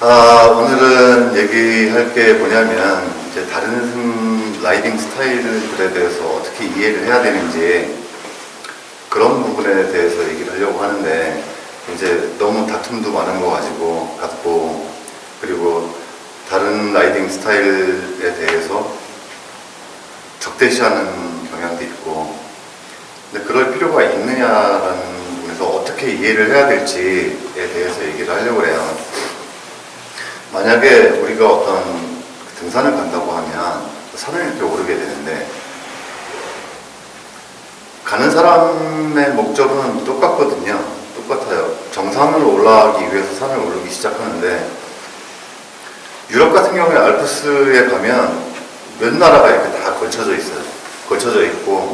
오늘은 얘기할 게 뭐냐면, 이제 다른 라이딩 스타일들에 대해서 어떻게 이해를 해야 되는지, 그런 부분에 대해서 얘기를 하려고 하는데, 이제 너무 다툼도 많은 거 같고, 그리고 다른 라이딩 스타일에 대해서 적대시하는 경향도 있고, 근데 그럴 필요가 있느냐라는 부분에서 어떻게 이해를 해야 될지에 대해서 얘기를 하려고 해요. 만약에 우리가 어떤 등산을 간다고 하면 산을 이렇게 오르게 되는데, 가는 사람의 목적은 똑같거든요. 똑같아요. 정상을 올라가기 위해서 산을 오르기 시작하는데, 유럽 같은 경우에 알프스에 가면 몇 나라가 이렇게 다 걸쳐져 있어요. 걸쳐져 있고,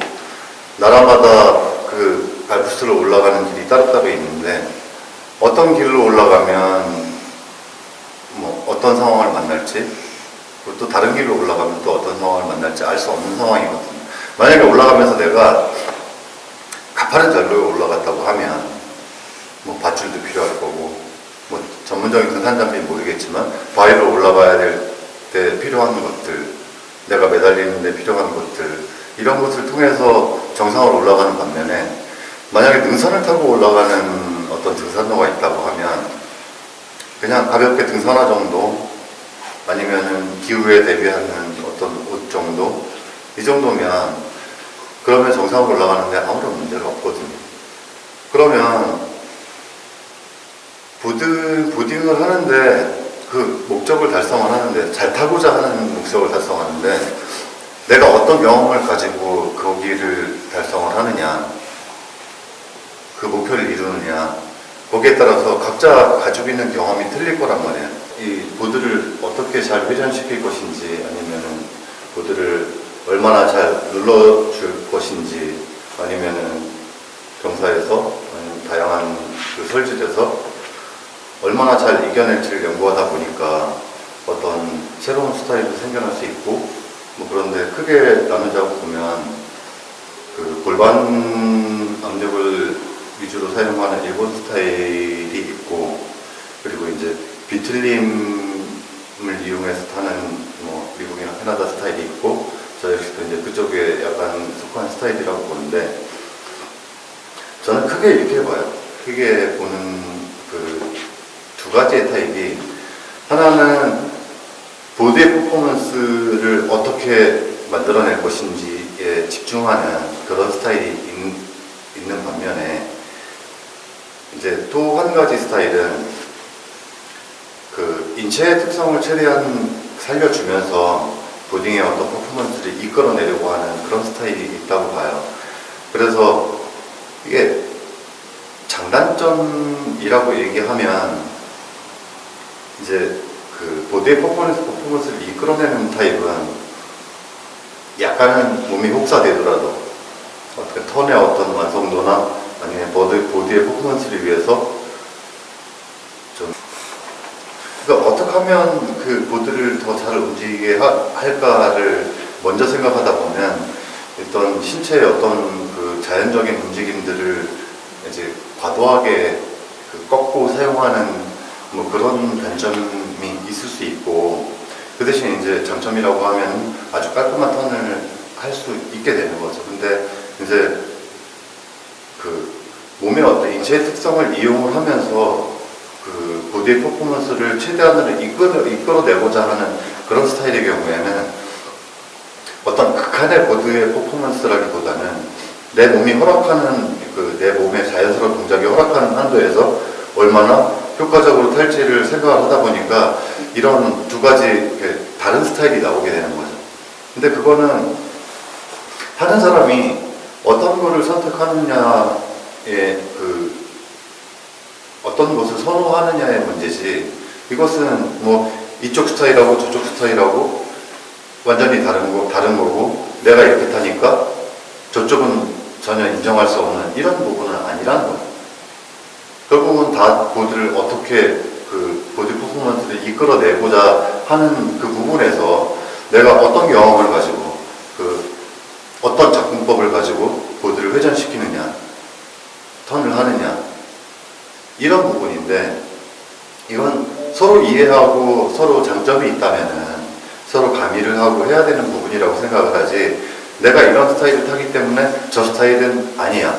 나라마다 그 알프스를 올라가는 길이 따로따로 있는데, 어떤 길로 올라가면 어떤 상황을 만날지, 그리고 또 다른 길로 올라가면 또 어떤 상황을 만날지 알 수 없는 상황이거든요. 만약에 올라가면서 내가 가파른 절로에 올라갔다고 하면 밧줄도 필요할 거고, 전문적인 등산자인지 모르겠지만 바위로 올라가야 될 때 필요한 것들, 내가 매달리는 데 필요한 것들, 이런 것을 통해서 정상으로 올라가는 반면에, 만약에 능선을 타고 올라가는 어떤 등산로가 있다고 하면 그냥 가볍게 등산화 정도, 아니면은 기후에 대비하는 어떤 옷 정도, 이 정도면, 그러면 정상으로 올라가는데 아무런 문제가 없거든요. 그러면 보딩을 하는데, 그 목적을 달성을 하는데, 잘 타고자 하는 목적을 달성하는데, 내가 어떤 경험을 가지고 거기를 달성을 하느냐, 그 목표를 이루느냐, 거기에 따라서 각자 가지고 있는 경험이 틀릴 거란 말이에요. 이 보드를 어떻게 잘 회전시킬 것인지, 아니면은 보드를 얼마나 잘 눌러줄 것인지, 아니면은 경사에서, 아니면 다양한 그 설질에서 얼마나 잘 이겨낼지를 연구하다 보니까 어떤 새로운 스타일도 생겨날 수 있고, 그런데 크게 나누자고 보면, 그 골반 압력을 위주로 사용하는 일본 스타일이 있고, 그리고 이제 비틀림을 이용해서 타는 미국이나 캐나다 스타일이 있고, 저 역시도 이제 그쪽에 약간 속한 스타일이라고 보는데, 저는 크게 이렇게 봐요. 크게 보는 그 두 가지의 타입이, 하나는 보드의 퍼포먼스를 어떻게 만들어낼 것인지에 집중하는 그런 스타일이 있는 반면에, 이제 또 한 가지 스타일은 그 인체의 특성을 최대한 살려주면서 보딩의 어떤 퍼포먼스를 이끌어내려고 하는 그런 스타일이 있다고 봐요. 그래서 이게 장단점이라고 얘기하면, 이제 그 보드의 퍼포먼스를 이끌어내는 타입은 약간은 몸이 혹사되더라도 어떻게 턴의 어떤 완성도나 아니면 보드의 퍼포먼스를 위해서 좀, 그러니까 어떻게 하면 그 보드를 더 잘 움직이게 할까를 먼저 생각하다 보면, 일단 신체의 어떤 그 자연적인 움직임들을 이제 과도하게 꺾고 사용하는 그런 단점이 있을 수 있고, 그 대신 이제 장점이라고 하면 아주 깔끔한 턴을 할 수 있게 되는 거죠. 근데 이제 그 몸의 어떤 인체의 특성을 이용을 하면서 그 보드의 퍼포먼스를 최대한으로 이끌어내고자 하는 그런 스타일의 경우에는, 어떤 극한의 보드의 퍼포먼스라기보다는 내 몸이 허락하는, 내 몸의 자연스러운 동작이 허락하는 한도에서 얼마나 효과적으로 탈지를 생각을 하다 보니까 이런 두 가지 다른 스타일이 나오게 되는 거죠. 근데 그거는 다른 사람이 어떤 거를 선택하느냐에, 어떤 것을 선호하느냐의 문제지, 이것은 이쪽 스타일하고 저쪽 스타일하고 완전히 다른 거고, 내가 이렇게 타니까 저쪽은 전혀 인정할 수 없는 이런 부분은 아니라는 거예요. 결국은 다 보드를 어떻게 보드 퍼포먼스를 이끌어내고자 하는 그 부분에서 내가 어떤 경험을 가지고 어떤 작품법을 가지고 보드를 회전시키느냐, 턴을 하느냐, 이런 부분인데, 이건 서로 이해하고 서로 장점이 있다면은 서로 가미를 하고 해야 되는 부분이라고 생각을 하지, 내가 이런 스타일을 타기 때문에 저 스타일은 아니야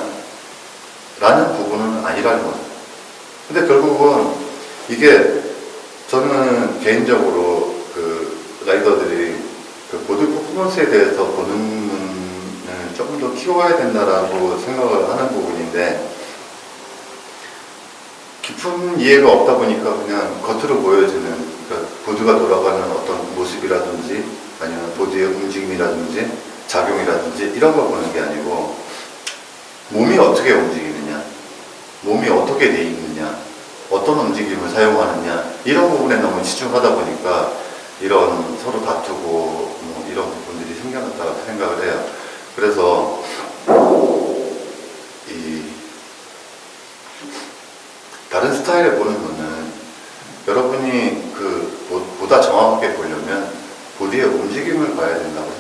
라는 부분은 아니라는 거죠. 근데 결국은 이게 저는 개인적으로 그 라이더들이 그 보드 퍼포먼스에 대해서 보는 눈을 조금 더 키워야 된다라고 생각을 하는 부분인데, 깊은 이해가 없다 보니까 그냥 겉으로 보여지는, 그러니까 보드가 돌아가는 어떤 모습이라든지 아니면 보드의 움직임이라든지 작용이라든지 이런 걸 보는 게 아니고, 몸이 어떻게 움직이느냐, 몸이 어떻게 돼 있느냐, 어떤 움직임을 사용하느냐, 이런 부분에 너무 치중하다 보니까 이런 서로 다투고 뭐 이런 부분들이 생겨났다고 생각을 해요. 그래서 이 다른 스타일을 보는 거는, 여러분이 그 보다 정확하게 보려면 보드의 움직임을 봐야 된다고